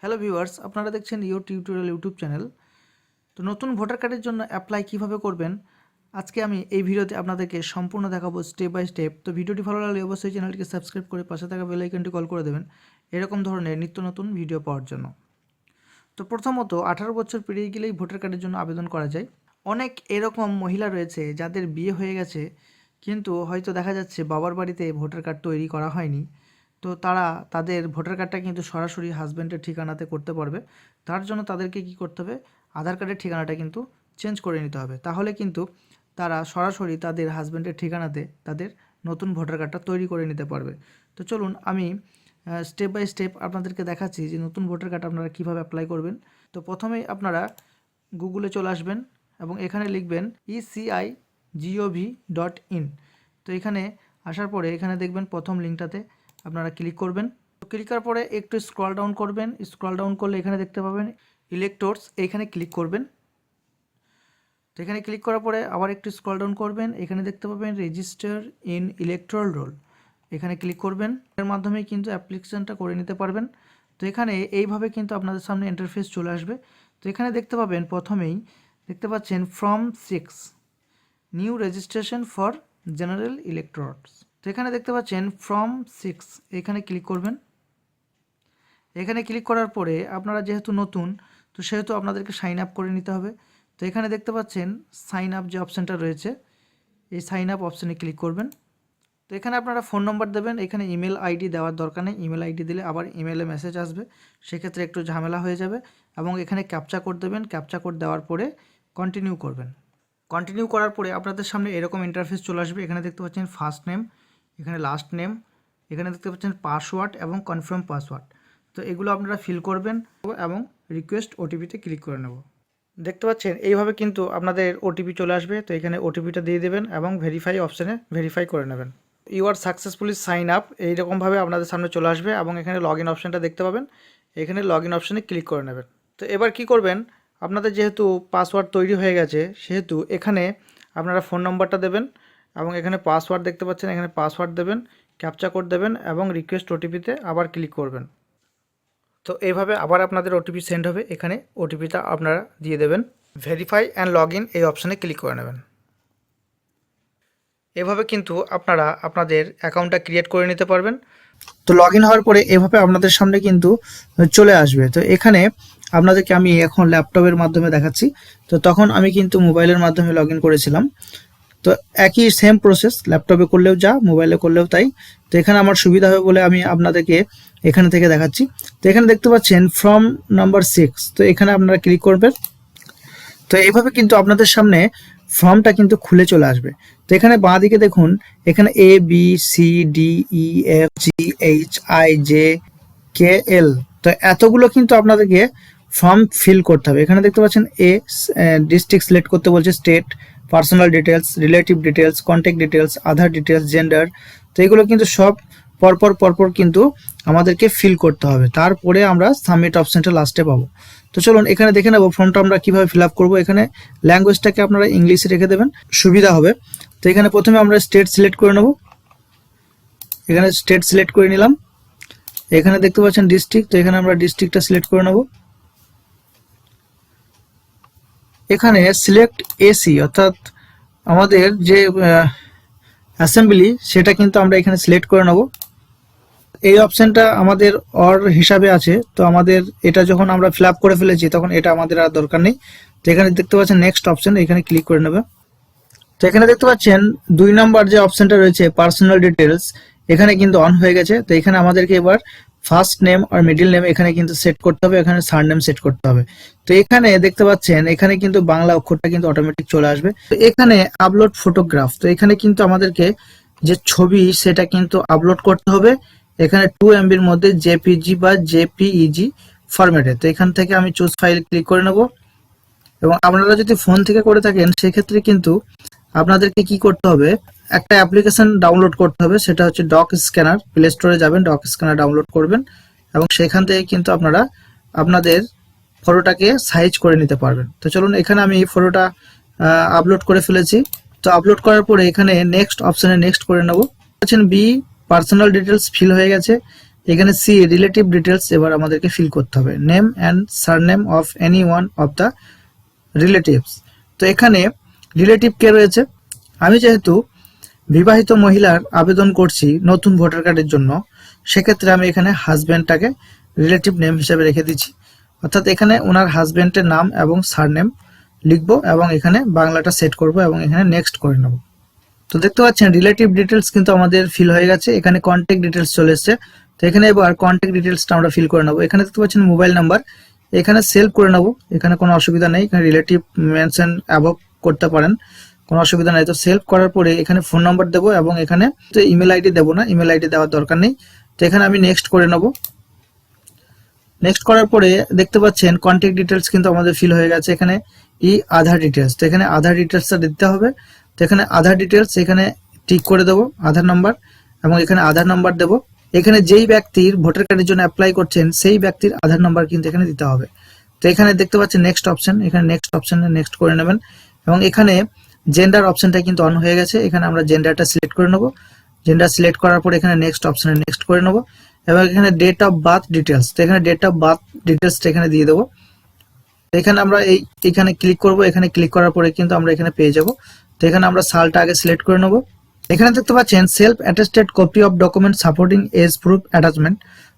Hello viewers, আপনারা দেখছেন you tutorial YouTube channel. তো নতুন ভোটার কার্ডের জন্য অ্যাপ্লাই কিভাবে করবেন আজকে আমি এই ভিডিওতে আপনাদেরকে সম্পূর্ণ দেখাবো স্টেপ বাই স্টেপ। তো ভিডিওটি ভালো লাগলে অবশ্যই চ্যানেলটিকে সাবস্ক্রাইব করে পাশে থাকা বেল আইকনটি কল করে দেবেন এরকম ধরনের নিত্য নতুন ভিডিও পাওয়ার জন্য। তো প্রথমত 18 বছর পেরিয়ে গেলেই ভোটার কার্ডের জন্য আবেদন করা যায়। অনেক এরকম মহিলা রয়েছে যাদের বিয়ে হয়ে গেছে কিন্তু হয়তো দেখা যাচ্ছে বাবার বাড়িতে ভোটার কার্ড তৈরি করা হয়নি। তো তারা তাদের ভোটার কার্ডটা কিন্তু সরাসরি হাজব্যান্ডের ঠিকানাতে করতে পারবে। তার জন্য তাদেরকে কি করতে হবে, আধার কার্ডের ঠিকানাটা কিন্তু চেঞ্জ করে নিতে হবে। তাহলে কিন্তু তারা সরাসরি তাদের হাজব্যান্ডের ঠিকানাতে তাদের নতুন ভোটার কার্ডটা তৈরি করে নিতে পারবে। তো চলুন আমি স্টেপ বাই স্টেপ আপনাদেরকে দেখাচ্ছি যে নতুন ভোটার কার্ড আপনারা কীভাবে অ্যাপ্লাই করবেন। তো প্রথমেই আপনারা গুগলে চলে আসবেন এবং এখানে লিখবেন eci.gov.in। তো এখানে আসার পরে এখানে দেখবেন প্রথম লিঙ্কটাতে আপনারা ক্লিক করবেন। তো ক্লিক করার পরে একটু স্ক্রল ডাউন করবেন। স্ক্রল ডাউন করলে এখানে দেখতে পাবেন ইলেক্টরস, এইখানে ক্লিক করবেন। তো এখানে ক্লিক করার পরে আবার একটু স্ক্রল ডাউন করবেন, এখানে দেখতে পাবেন রেজিস্টার ইন ইলেকট্রাল রোল, এখানে ক্লিক করবেন। এর মাধ্যমে কিন্তু অ্যাপ্লিকেশনটা করে নিতে পারবেন। তো এখানে এইভাবে কিন্তু আপনাদের সামনে ইন্টারফেস চলে আসবে। তো এখানে দেখতে পাবেন প্রথমেই দেখতে পাচ্ছেন form 6 new registration for general electors. তো এখানে দেখতে পাচ্ছেন ফর্ম 6, এখানে ক্লিক করবেন। এখানে ক্লিক করার পরে আপনারা যেহেতু নতুন তো সেহেতু আপনাদেরকে সাইন আপ করে নিতে হবে। তো এখানে দেখতে পাচ্ছেন সাইন আপ যে অপশানটা রয়েছে, এই সাইন আপ অপশানে ক্লিক করবেন। তো এখানে আপনারা ফোন নম্বর দেবেন, এখানে ইমেল আইডি দেওয়ার দরকার নেই। ইমেল আইডি দিলে আবার ইমেলে মেসেজ আসবে, সেক্ষেত্রে একটু ঝামেলা হয়ে যাবে। এবং এখানে ক্যাপচা কোড দেবেন, ক্যাপচা কোড দেওয়ার পরে কন্টিনিউ করবেন। কন্টিনিউ করার পরে আপনাদের সামনে এরকম ইন্টারফেস চলে আসবে। এখানে দেখতে পাচ্ছেন ফার্স্ট নেম, এখানে লাস্ট নেম, এখানে দেখতে পাচ্ছেন পাসওয়ার্ড এবং কনফার্ম পাসওয়ার্ড। তো এগুলো আপনারা ফিল করবেন এবং রিকোয়েস্ট ওটিপিতে ক্লিক করে নেব। দেখতে পাচ্ছেন এইভাবে কিন্তু আপনাদের ওটিপি চলে আসবে। তো এখানে ওটিপিটা দিয়ে দেবেন এবং ভেরিফাই অপশানে ভেরিফাই করে নেবেন। You are successfully sign up এইরকমভাবে আপনাদের সামনে চলে আসবে এবং এখানে লগ ইন অপশানটা দেখতে পাবেন, এখানে লগ ইন অপশানে ক্লিক করে নেবেন। তো এবার কি করবেন, আপনাদের যেহেতু পাসওয়ার্ড তৈরি হয়ে গেছে সেহেতু এখানে আপনারা ফোন নম্বরটা দেবেন এবং এখানে পাসওয়ার্ড দেখতে পাচ্ছেন, এখানে পাসওয়ার্ড দেবেন, ক্যাপচা কোড দেবেন এবং রিকোয়েস্ট ওটিপিতে আবার ক্লিক করবেন। তো এইভাবে আবার আপনাদের ওটিপি সেন্ড হবে, এখানে ওটিপিটা আপনারা দিয়ে দেবেন। ভেরিফাই অ্যান্ড লগ ইন এই অপশানে ক্লিক করে নেবেন। এভাবে কিন্তু আপনারা আপনাদের অ্যাকাউন্টটা ক্রিয়েট করে নিতে পারবেন। তো লগ ইন হওয়ার পরে এভাবে আপনাদের সামনে কিন্তু চলে আসবে। তো এখানে আপনাদেরকে আমি এখন ল্যাপটপের মাধ্যমে দেখাচ্ছি। তো তখন আমি কিন্তু মোবাইলের মাধ্যমে লগ ইন করেছিলাম। তো একই সেম প্রসেস, ল্যাপটপে করলেও যা মোবাইলে করলেও তাই। তো এখানে আমার সুবিধা হবে বলে আমি আপনাদেরকে এখানে থেকে দেখাচ্ছি। তো এখানে দেখতে পাচ্ছেন ফর্ম নাম্বার 6, তো এখানে আপনারা ক্লিক করবেন। তো এইভাবে কিন্তু আপনাদের সামনে ফর্মটা কিন্তু খুলে চলে আসবে। তো এখানে বাঁ দিকে দেখুন, এখানে A B C D E F G H I J K L, তো এতগুলো কিন্তু আপনাদেরকে ফর্ম ফিল করতে হবে। এখানে দেখতে পাচ্ছেন ডিস্ট্রিক্ট সিলেক্ট করতে বলছে, state, personal details, relative details, contact details, Aadhaar details, gender. তো এগুলো কিন্তু সব পরপর কিন্তু আমাদেরকে ফিল করতে হবে, তারপরে আমরা সাবমিট অপশনটা লাস্টে পাবো। তো চলুন এখানে দেখে নেব ফর্মটা আমরা কিভাবে ফিল আপ করবো। এখানে ল্যাঙ্গুয়েজটাকে আপনারা ইংলিশে রেখে দেবেন, সুবিধা হবে। তো এখানে প্রথমে আমরা স্টেট সিলেক্ট করে নেব, এখানে স্টেট সিলেক্ট করে নিলাম। এখানে দেখতে পাচ্ছেন ডিস্ট্রিক্ট, তো এখানে আমরা ডিস্ট্রিক্টটা সিলেক্ট করে নেব। এখানে সিলেক্ট এসি অর্থাৎ আমাদের যে অ্যাসেম্বলি সেটা কিন্তু আমরা এখানে সিলেক্ট করে নেব। এই অপশনটা আমাদের অর হিসাবে আছে, তো আমাদের এটা যখন আমরা ফিল আপ করে ফেলেছি তখন এটা আমাদের আর দরকার নেই। তো এখানে দেখতে পাচ্ছেন নেক্সট অপশন, এখানে ক্লিক করে নেবে। তো এখানে দেখতে পাচ্ছেন 2 নম্বর যে অপশনটা রয়েছে পার্সোনাল ডিটেলস, এখানে কিন্তু অন হয়ে গেছে। তো এখানে আমাদেরকে এবার ফার্স্ট নেম আর মিডিল নেম এখানে কিন্তু সেট করতে হবে, এখানে সারনেম সেট করতে হবে। তো এখানে দেখতে পাচ্ছেন এখানে কিন্তু বাংলা অক্ষরটা কিন্তু অটোমেটিক চলে আসবে। তো এখানে আপলোড ফটোগ্রাফ, তো এখানে কিন্তু আমাদেরকে যে ছবি সেটা কিন্তু আপলোড করতে হবে। এখানে 2 MBর মধ্যে জেপিজি বা জেপিইজি ফরম্যাটে। তো এখান থেকে আমি চুজ ফাইল ক্লিক করে নেব। এবং আপনারা যদি ফোন থেকে করে থাকেন সেক্ষেত্রে কিন্তু আপনাদেরকে কি করতে হবে, একটা অ্যাপ্লিকেশন ডাউনলোড করতে হবে, সেটা হচ্ছে ডক স্ক্যানার। প্লে স্টোরে যাবেন, ডক স্ক্যানার ডাউনলোড করবেন এবং সেখান থেকে কিন্তু আপনারা আপনাদের ফটোটাকে সাইজ করে নিতে পারবেন। তো চলুন এখানে আমি ফটোটা আপলোড করে ফেলেছি। তো আপলোড করার পরে এখানে নেক্সট অপশানে নেক্সট করে নেব। বি পার্সোনাল ডিটেলস ফিল হয়ে গেছে। এখানে সি রিলেটিভ ডিটেলস এবার আমাদেরকে ফিল করতে হবে, name and surname of any one of the relatives. তো এখানে রিলেটিভ কে রয়েছে, আমি যেহেতু বিবাহিত মহিলার আবেদন করছি নতুন ভোটার কার্ডের জন্য, সেক্ষেত্রে আমি এখানে হাজব্যান্ডটাকে রিলেটিভ নেম হিসেবে রেখে দিচ্ছি, অর্থাৎ এখানে ওনার হাজব্যান্ডের নাম এবং সারনেম লিখবো এবং এখানে বাংলাটা সেট করব এবং এখানে নেক্সট করে নেব। তো দেখতে পাচ্ছেন রিলেটিভ ডিটেলস কিন্তু আমাদের ফিল হয়ে গেছে, এখানে কন্ট্যাক্ট ডিটেলস চলে এসেছে। তো এখানে এবার কন্ট্যাক্ট ডিটেলসটা আমরা ফিল করে নেব। এখানে দেখতে পাচ্ছেন মোবাইল নাম্বার, এখানে সেভ করে নেব, এখানে কোনো অসুবিধা নেই, এখানে রিলেটিভ মেনশন অ্যাবভ করতে পারেন, কোনো অসুবিধা নেই। তো সেভ করার পরে এখানে ফোন নাম্বার দেবো এবং এখানে তো ইমেল আইডি দেবো না, ইমেল আইডি দেওয়ার দরকার নেই। তো এখানে আমি নেক্সট করে নেব। নেক্সট করার পরে দেখতে পাচ্ছেন কন্ট্যাক্ট ডিটেলস কিন্তু আমাদের ফিল হয়ে গেছে, এখানে আধার ডিটেলস। তো এখানে আধার ডিটেলসটা দিতে হবে। তো এখানে আধার ডিটেলস এখানে টিক করে দেবো আধার নাম্বার এবং এখানে আধার নাম্বার দেবো। এখানে যেই ব্যক্তির ভোটার কার্ডের জন্য অ্যাপ্লাই করছেন সেই ব্যক্তির আধার নাম্বার কিন্তু এখানে দিতে হবে। তো এখানে দেখতে পাচ্ছেন নেক্সট অপশন, এখানে নেক্সট অপশনে নেক্সট করে নেবেন এবং এখানে জেন্ডার অপশনটা কিন্তু অন হয়ে গেছে, এখানে আমরা জেন্ডারটা সিলেক্ট করে নেব। জেন্ডার সিলেক্ট করার পর এখানে নেক্সট অপশনে নেক্সট করে নেব এবং এখানে ডেট অফ বার্থ ডিটেলস, তো এখানে ডেট অফ বার্থ ডিটেলসটা এখানে দিয়ে দেবো। এখানে আমরা এখানে ক্লিক করব, এখানে ক্লিক করার পরে কিন্তু আমরা এখানে পেয়ে যাব। তো এখানে আমরা সালটা আগে সিলেক্ট করে নেব। এখানে দেখতে পাচ্ছেন self attested copy of document supporting as proof attachment.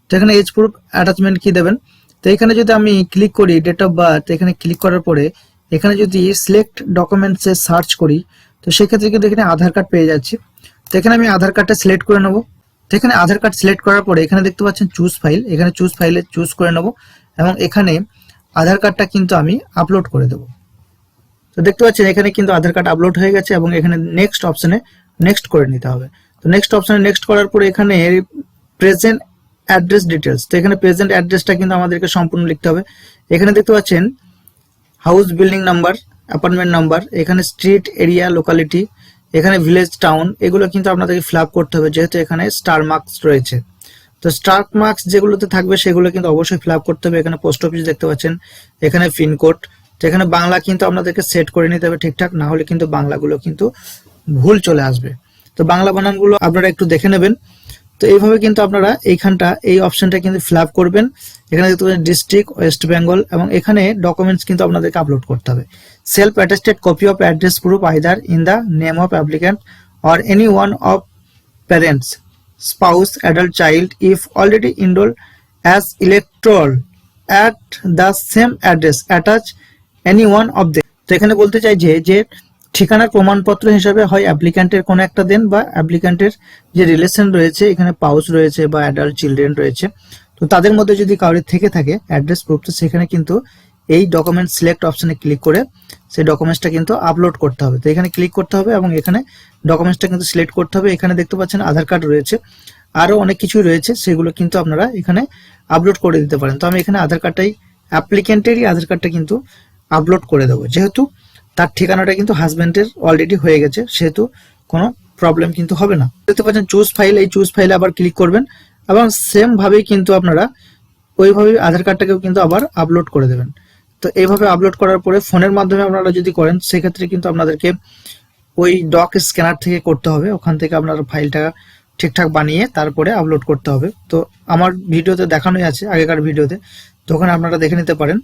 তো এখানে এজ প্রুফ অ্যাটাচমেন্ট কি দেবেন, তো এখানে যদি আমি ক্লিক করি ডেট অফ বার্থ, এখানে ক্লিক করার পরে এখানে যদি সিলেক্ট ডকুমেন্টসে সার্চ করি তো সেক্ষেত্রে কিন্তু এখানে আধার কার্ড পেয়ে যাচ্ছি। তো এখানে আমি আধার কার্ডটা সিলেক্ট করে নেব। তো এখানে আধার কার্ড সিলেক্ট করার পরে এখানে দেখতে পাচ্ছেন চুজ ফাইল, এখানে চুজ ফাইলে চুজ করে নেব এবং এখানে আধার কার্ডটা কিন্তু আমি আপলোড করে দেব। তো দেখতে পাচ্ছেন এখানে কিন্তু আধার কার্ড আপলোড হয়ে গেছে এবং এখানে নেক্সট অপশনে নেক্সট করে নিতে হবে। তো নেক্সট অপশনে নেক্সট করার পরে এখানে প্রেজেন্ট অ্যাড্রেস ডিটেলস, তো এখানে প্রেজেন্ট অ্যাড্রেসটা কিন্তু আমাদেরকে সম্পূর্ণ লিখতে হবে। এখানে দেখতে পাচ্ছেন house building number, apartment number, এখানে স্ট্রিট এরিয়া লোকালিটি, এখানে ভিলেজ টাউন, এগুলো কিন্তু আপনাদেরকে ফিল আপ করতে হবে যেহেতু এখানে স্টার মার্কস রয়েছে। তো স্টার মার্কস যেগুলোতে থাকবে সেগুলো কিন্তু অবশ্যই ফিল আপ করতে হবে। এখানে পোস্ট অফিস দেখতে পাচ্ছেন, এখানে পিনকোড, তো এখানে বাংলা কিন্তু আপনাদেরকে সেট করে নিতে হবে ঠিকঠাক, না হলে কিন্তু বাংলাগুলো কিন্তু ভুল চলে আসবে। তো বাংলা বানানগুলো আপনারা একটু দেখে নেবেন। তো এইভাবে কিন্তু আপনারা এইখানটা এই অপশনটা কিন্তু ফিল আপ করবেন। এখানে দেখতে পাচ্ছেন ডিস্ট্রিক্ট ওয়েস্ট বেঙ্গল এবং এখানে ডকুমেন্টস কিন্তু আপনাদেরকে আপলোড করতে হবে। Self attested copy of address proof either in the name of applicant or any one of parents, spouse, adult child if already enrolled as electoral at the same address attach any one of them। তো এখানে বলতে চাই যে ঠিকানার প্রমাণপত্র হিসাবে হয় অ্যাপ্লিক্যান্টের কোনো একটা দেন বা অ্যাপ্লিক্যান্টের যে রিলেশন রয়েছে এখানে পাউস রয়েছে বা অ্যাডাল্ট চিলড্রেন রয়েছে, তো তাদের মধ্যে যদি কারোর থেকে থাকে অ্যাড্রেস প্রুফ, তো সেখানে কিন্তু এই ডকুমেন্ট সিলেক্ট অপশনে ক্লিক করে সেই ডকুমেন্টসটা কিন্তু আপলোড করতে হবে। তো এখানে ক্লিক করতে হবে এবং এখানে ডকুমেন্টসটা কিন্তু সিলেক্ট করতে হবে। এখানে দেখতে পাচ্ছেন আধার কার্ড রয়েছে, আরও অনেক কিছুই রয়েছে, সেগুলো কিন্তু আপনারা এখানে আপলোড করে দিতে পারেন। তো আমি এখানে আধার কার্ডটাই অ্যাপ্লিক্যান্টেরই আধার কার্ডটা কিন্তু আপলোড করে দেবো, যেহেতু তার ঠিকানাটা কিন্তু হাজব্যান্ডের অলরেডি হয়ে গেছে সেহেতু কোনো প্রবলেম কিন্তু হবে না। দেখতে পাচ্ছেন চুজ ফাইল, এই চুজ ফাইলে আবার ক্লিক করবেন এবং সেম ভাবেই কিন্তু আপনারা ওইভাবে আধার কার্ডটাকেও কিন্তু আবার আপলোড করে দেবেন। তো এইভাবে আপলোড করার পরে ফোনের মাধ্যমে আপনারা যদি করেন সেক্ষেত্রে কিন্তু আপনাদেরকে ওই ডক স্ক্যানার থেকে করতে হবে, ওখান থেকে আপনার ফাইলটা ঠিকঠাক বানিয়ে তারপরে আপলোড করতে হবে। তো আমার ভিডিওতে দেখানোই আছে আগেকার ভিডিওতে, তো ওখানে আপনারা দেখে নিতে পারেন।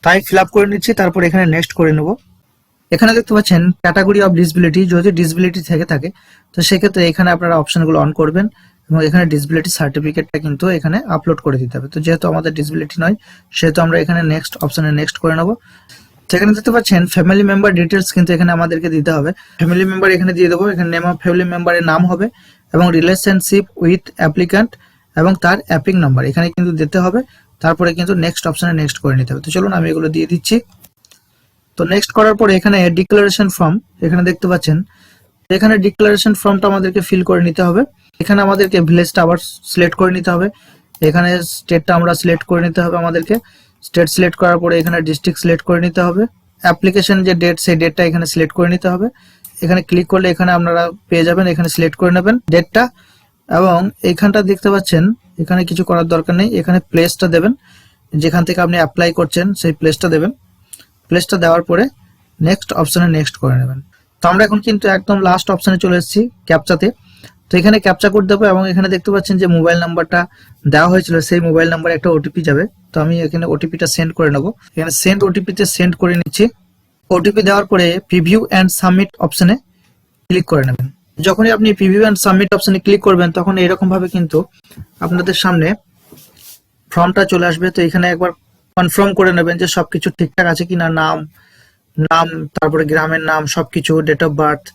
তাই ফিল আপ করে নিচ্ছি, তারপর এখানে নেক্সট করে নেব। এখানে দেখতে পাচ্ছেন ক্যাটাগরি অফ ডিসবিলিটি, যদি ডিসবিলিটি থেকে থাকে তো সেক্ষেত্রে এখানে আপনারা অপশনগুলো অন করবেন এবং এখানে ডিসবিলিটি সার্টিফিকেটটা কিন্তু এখানে আপলোড করে দিতে হবে। তো যেহেতু আমাদের ডিসবিলিটি নয় সেহেতু আমরা এখানে নেক্সট অপশনে নেক্সট করে নেব। সেখানে দেখতে পাচ্ছেন ফ্যামিলি মেম্বার ডিটেলস কিন্তু এখানে আমাদেরকে দিতে হবে। ফ্যামিলি মেম্বার এখানে দিয়ে দেবো, এখানে নেম অফ ফ্যামিলি মেম্বারের নাম হবে এবং রিলেশনশিপ উইথ অ্যাপ্লিক্যান্ট এবং তার অ্যাপিং নাম্বার এখানে কিন্তু দিতে হবে। তারপরে কিন্তু নেক্সট অপশনে নেক্সট করে নিতে হবে। তো চলুন আমি এগুলো দিয়ে দিচ্ছি। তো নেক্সট করার পরে এখানে ডিক্লারেশন ফর্ম এখানে দেখতে পাচ্ছেন, এখানে ডিক্লারেশন ফর্মটা আমাদেরকে ফিল করে নিতে হবে। এখানে আমাদেরকে ভিলেজটা আবার সিলেক্ট করে নিতে হবে, এখানে স্টেটটা আমরা সিলেক্ট করে নিতে হবে, আমাদেরকে স্টেট সিলেক্ট করার পরে এখানে ডিস্ট্রিক্ট সিলেক্ট করে নিতে হবে, অ্যাপ্লিকেশন যে ডেট সেই ডেটটা এখানে সিলেক্ট করে নিতে হবে। এখানে ক্লিক করলে এখানে আপনারা পেয়ে যাবেন, এখানে সিলেক্ট করে নেবেন ডেটটা এবং এইখানটা দেখতে পাচ্ছেন এখানে কিছু করার দরকার নেই, এখানে প্লেসটা দেবেন, যেখান থেকে আপনি অ্যাপ্লাই করছেন সেই প্লেসটা দেবেন। প্লেসটা দেওয়ার পরে নেক্সট অপশনে নেক্সট করে নেবেন। তো আমরা এখন কিন্তু একদম লাস্ট অপশনে চলে এসেছি ক্যাপচাতে। তো এখানে ক্যাপচা কোড দেবো এবং এখানে দেখতে পাচ্ছেন যে মোবাইল নাম্বারটা দেওয়া হয়েছিল সেই মোবাইল নাম্বারে একটা ওটিপি যাবে। তো আমি এখানে ওটিপিটা সেন্ড করে নেবো। এখানে সেন্ড ওটিপিতে সেন্ড করে নিচ্ছি। ওটিপি দেওয়ার পরে প্রিভিউ অ্যান্ড সাবমিট অপশনে ক্লিক করে নেবেন। যখনই আপনি প্রিভিউ অ্যান্ড সাবমিট অপশনে ক্লিক করবেন তখন এরকম ভাবে কিন্তু আপনাদের সামনে ফর্মটা চলে আসবে। তো এখানে একবার কনফার্ম করে নেবেন যে সবকিছু ঠিকঠাক আছে কিনা, নাম, তারপরে গ্রামের নাম, সবকিছু, ডেট অফ বার্থ,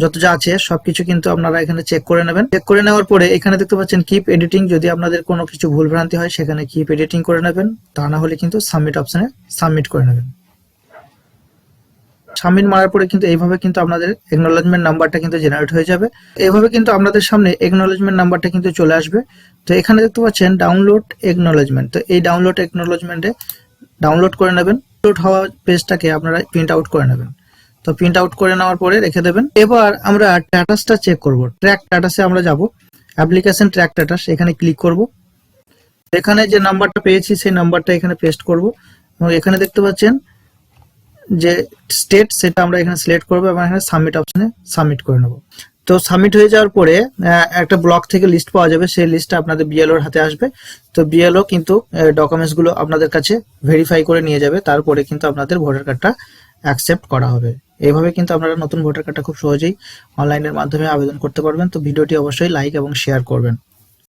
যত যা আছে সবকিছু কিন্তু আপনারা এখানে চেক করে নেবেন। চেক করে নেওয়ার পরে এখানে দেখতে পাচ্ছেন কিপ এডিটিং, যদি আপনাদের কোনো কিছু ভুলভ্রান্তি হয় সেখানে কিপ এডিটিং করে নেবেন, তা না হলে কিন্তু সাবমিট অপশনে সাবমিট করে নেবেন। সাবমিট মারার পরে কিন্তু এইভাবে কিন্তু আপনাদের একনলেজমেন্ট নাম্বারটা কিন্তু জেনারেট হয়ে যাবে। এইভাবে কিন্তু আপনাদের সামনে একনলেজমেন্ট নাম্বারটা কিন্তু চলে আসবে। তো এখানে দেখতে পাচ্ছেন ডাউনলোড একনলেজমেন্ট, তো এই ডাউনলোড একনলেজমেন্টে ডাউনলোড করে নেবেন। ডাউনলোড হওয়া পেজটাকে আপনারা প্রিন্ট আউট করে নেবেন। তো প্রিন্ট আউট করে নেওয়ার পরে রেখে দেবেন। এবার আমরা স্ট্যাটাসটা চেক করব। ট্র্যাক স্ট্যাটাসে আমরা যাব, অ্যাপ্লিকেশন ট্র্যাক স্ট্যাটাস, এখানে ক্লিক করব। এখানে যে নাম্বারটা পেয়েছি সেই নাম্বারটা এখানে পেস্ট করব এবং এখানে দেখতে পাচ্ছেন যে স্টেট, সেটা আমরা এখানে সিলেক্ট করব এবং এখানে সাবমিট অপশনে সাবমিট করে নেব। তো সাবমিট হয়ে যাওয়ার পরে একটা ব্লক থেকে লিস্ট পাওয়া যাবে, সেই লিস্টটা আপনাদের বিএলওর হাতে আসবে। তো বিএলও কিন্তু ডকুমেন্টস গুলো আপনাদের কাছে ভেরিফাই করে নিয়ে যাবে, তারপরে কিন্তু আপনাদের ভোটার কার্ডটা অ্যাকসেপ্ট করা হবে। এইভাবে কিন্তু আপনারা নতুন ভোটার কার্ডটা খুব সহজেই অনলাইনের মাধ্যমে আবেদন করতে পারবেন। তো ভিডিওটি অবশ্যই লাইক এবং শেয়ার করবেন।